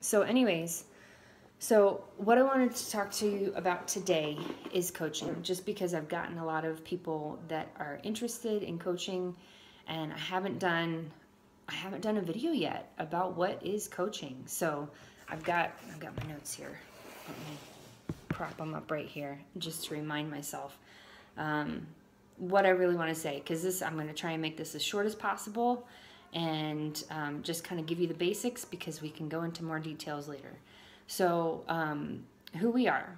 So anyways, so what I wanted to talk to you about today is coaching, just because I've gotten a lot of people that are interested in coaching, and I haven't done a video yet about what is coaching. So I've got my notes here. Let me prop them up right here just to remind myself what I really want to say, because I'm going to try and make this as short as possible, and just kind of give you the basics, because we can go into more details later. So who we are,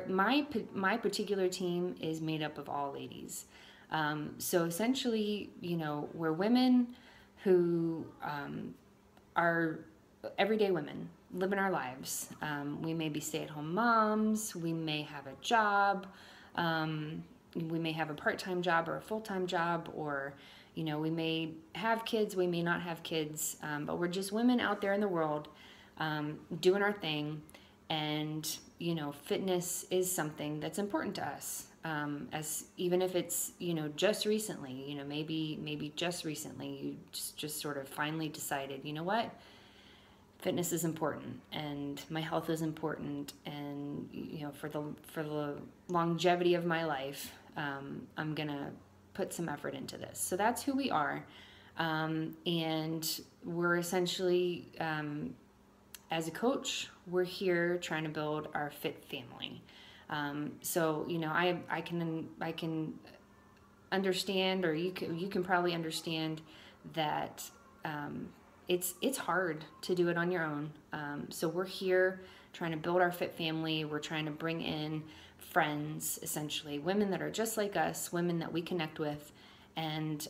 my particular team is made up of all ladies. So essentially, we're women who are everyday women living our lives. We may be stay-at-home moms, we may have a job, we may have a part-time job or a full-time job, or we may have kids, we may not have kids, but we're just women out there in the world doing our thing. And fitness is something that's important to us, as even if it's just recently, maybe just recently you just sort of finally decided, what, fitness is important, and my health is important, and for the longevity of my life, I'm gonna put some effort into this. So that's who we are, and we're essentially, as a coach, we're here trying to build our fit family. So I can understand, or you can probably understand that it's hard to do it on your own. So we're here trying to build our fit family. We're trying to bring in friends, essentially women that are just like us, women that we connect with, and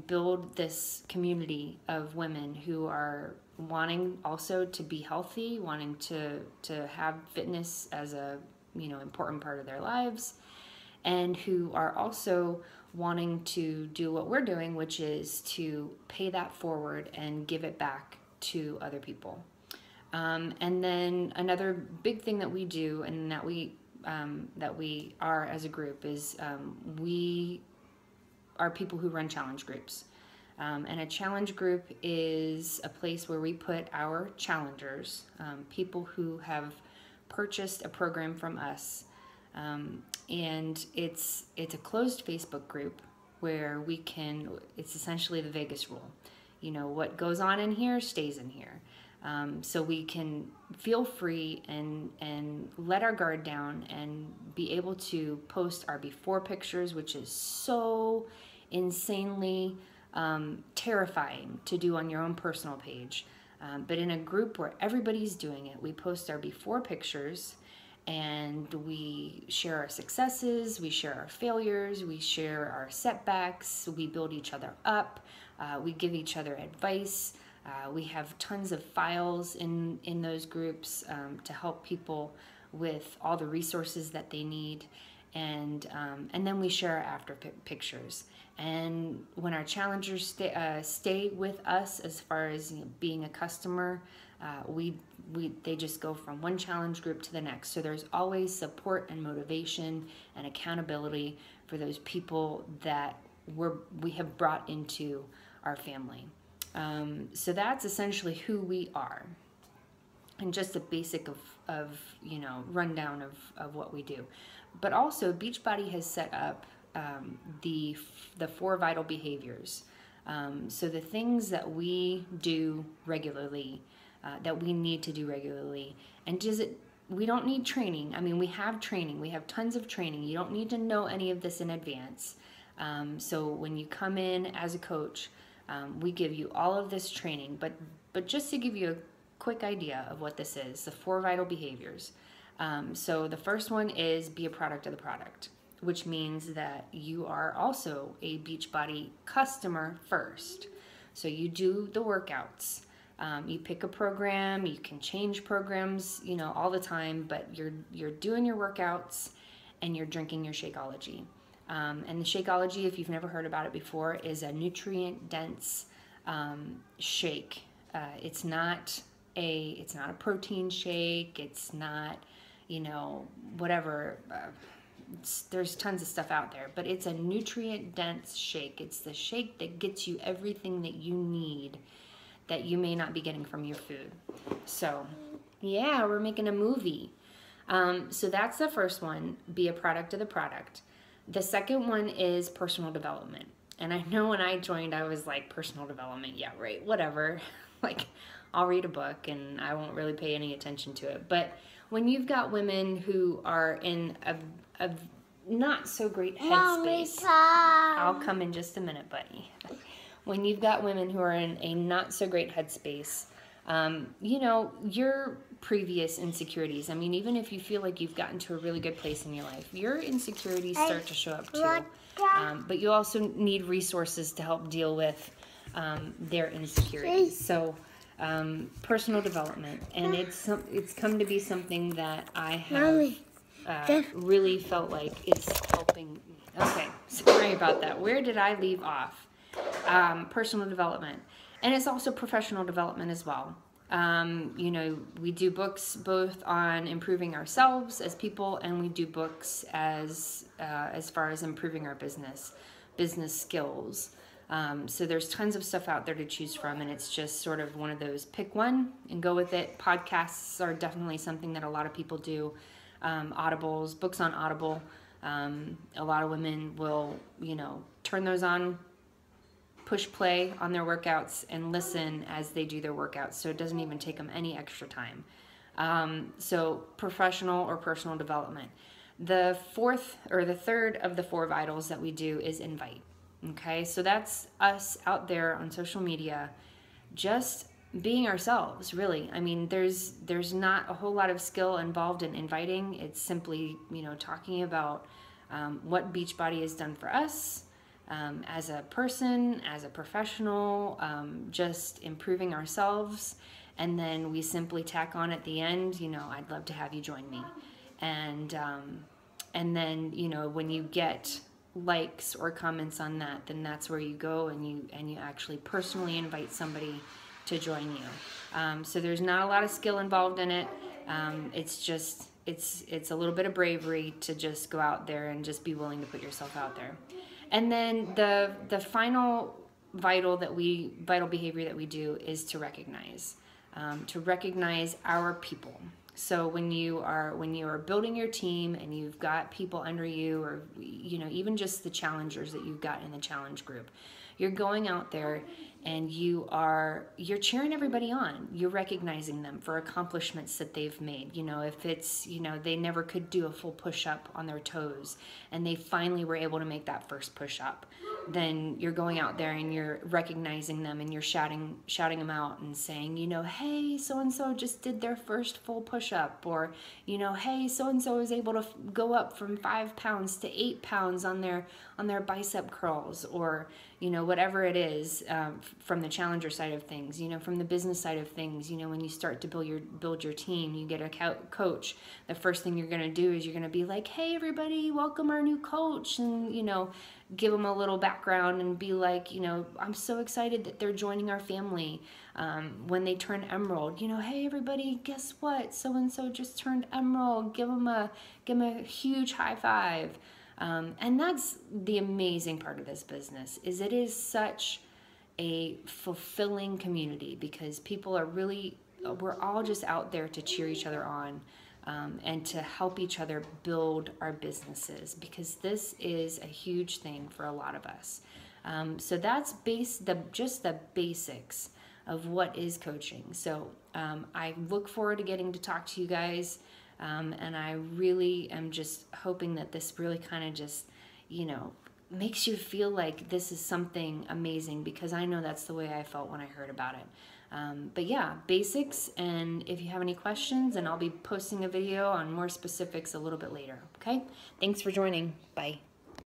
build this community of women who are wanting also to be healthy, wanting to have fitness as a important part of their lives, and who are also wanting to do what we're doing, which is to pay that forward and give it back to other people. And then another big thing that we do, and that we are as a group, is we are people who run challenge groups. And a challenge group is a place where we put our challengers, people who have purchased a program from us, and it's a closed Facebook group where it's essentially the Vegas rule. What goes on in here stays in here. So we can feel free and let our guard down and be able to post our before pictures, which is so insanely terrifying to do on your own personal page. But in a group where everybody's doing it, we post our before pictures, and we share our successes, we share our failures, we share our setbacks, we build each other up, we give each other advice. We have tons of files in those groups to help people with all the resources that they need. And then we share our after pictures. And when our challengers stay with us, as far as being a customer, they just go from one challenge group to the next. So there's always support and motivation and accountability for those people that we have brought into our family. So that's essentially who we are, and just a basic of rundown of what we do. But also, Beachbody has set up the 4 vital behaviors. So the things that we do regularly, that we need to do regularly, and we don't need training. I mean, we have training. We have tons of training. You don't need to know any of this in advance. So when you come in as a coach, we give you all of this training. But just to give you a quick idea of what this is, the 4 vital behaviors. So the first one is be a product of the product, which means that you are also a Beachbody customer first. So you do the workouts. You pick a program, you can change programs, all the time, but you're doing your workouts and you're drinking your Shakeology. And the Shakeology, if you've never heard about it before, is a nutrient-dense shake. It's not a protein shake. It's not, whatever. There's tons of stuff out there, but it's a nutrient-dense shake. It's the shake that gets you everything that you need that you may not be getting from your food. So yeah, we're making a movie. So that's the first one, be a product of the product. The second one is personal development. And I know when I joined, I was like, personal development, yeah, right, whatever. Like, I'll read a book and I won't really pay any attention to it. But when you've got women who are in a not so great headspace, I'll come in just a minute, buddy. When you've got women who are in a not so great headspace, you know, your previous insecurities, I mean, even if you feel like you've gotten to a really good place in your life, your insecurities start to show up too. But you also need resources to help deal with their insecurities. So personal development, and it's come to be something that I have really felt like it's helping. Okay, sorry about that. Where did I leave off? Personal development, and it's also professional development as well. You know, we do books both on improving ourselves as people, and we do books as far as improving our business skills. So there's tons of stuff out there to choose from, and it's just sort of one of those, pick one and go with it. Podcasts are definitely something that a lot of people do. Audibles, books on Audible. A lot of women will, you know, turn those on, push play on their workouts and listen as they do their workouts, so it doesn't even take them any extra time. So professional or personal development. The third of the 4 vitals that we do is invite. Okay, so that's us out there on social media, just being ourselves, really. I mean, there's not a whole lot of skill involved in inviting. It's simply, you know, talking about what Beachbody has done for us, as a person, as a professional, just improving ourselves. And then we simply tack on at the end, you know, I'd love to have you join me. And then, you know, when you get likes or comments on that, then that's where you go and you actually personally invite somebody to join you. So there's not a lot of skill involved in it. It's just, it's a little bit of bravery to just go out there and just be willing to put yourself out there. And then the final vital behavior that we do is to recognize our people. So when you are building your team and you've got people under you, or you know, even just the challengers that you've got in the challenge group, you're going out there and you're cheering everybody on. You're recognizing them for accomplishments that they've made. You know, if it's, you know, they never could do a full push-up on their toes and they finally were able to make that first push-up, then you're going out there and you're recognizing them and you're shouting them out and saying, you know, hey, so-and-so just did their first full push-up, or, you know, hey, so-and-so is able to go up from 5 pounds to 8 pounds on their bicep curls, or, you know, whatever it is, from the challenger side of things. You know, from the business side of things, you know, when you start to build your team, you get a coach, the first thing you're going to do is you're going to be like, hey, everybody, welcome our new coach, and, you know, give them a little background and be like, you know, I'm so excited that they're joining our family. When they turn emerald, you know, hey, everybody, guess what? So-and-so just turned emerald. Give them a huge high five. And that's the amazing part of this business, is it is such a fulfilling community, because people are really, we're all just out there to cheer each other on, and to help each other build our businesses, because this is a huge thing for a lot of us. So that's just the basics of what is coaching. So I look forward to getting to talk to you guys. And I really am just hoping that this really kind of just, you know, makes you feel like this is something amazing, because I know that's the way I felt when I heard about it. But yeah, basics, and if you have any questions, and I'll be posting a video on more specifics a little bit later, okay? Thanks for joining. Bye.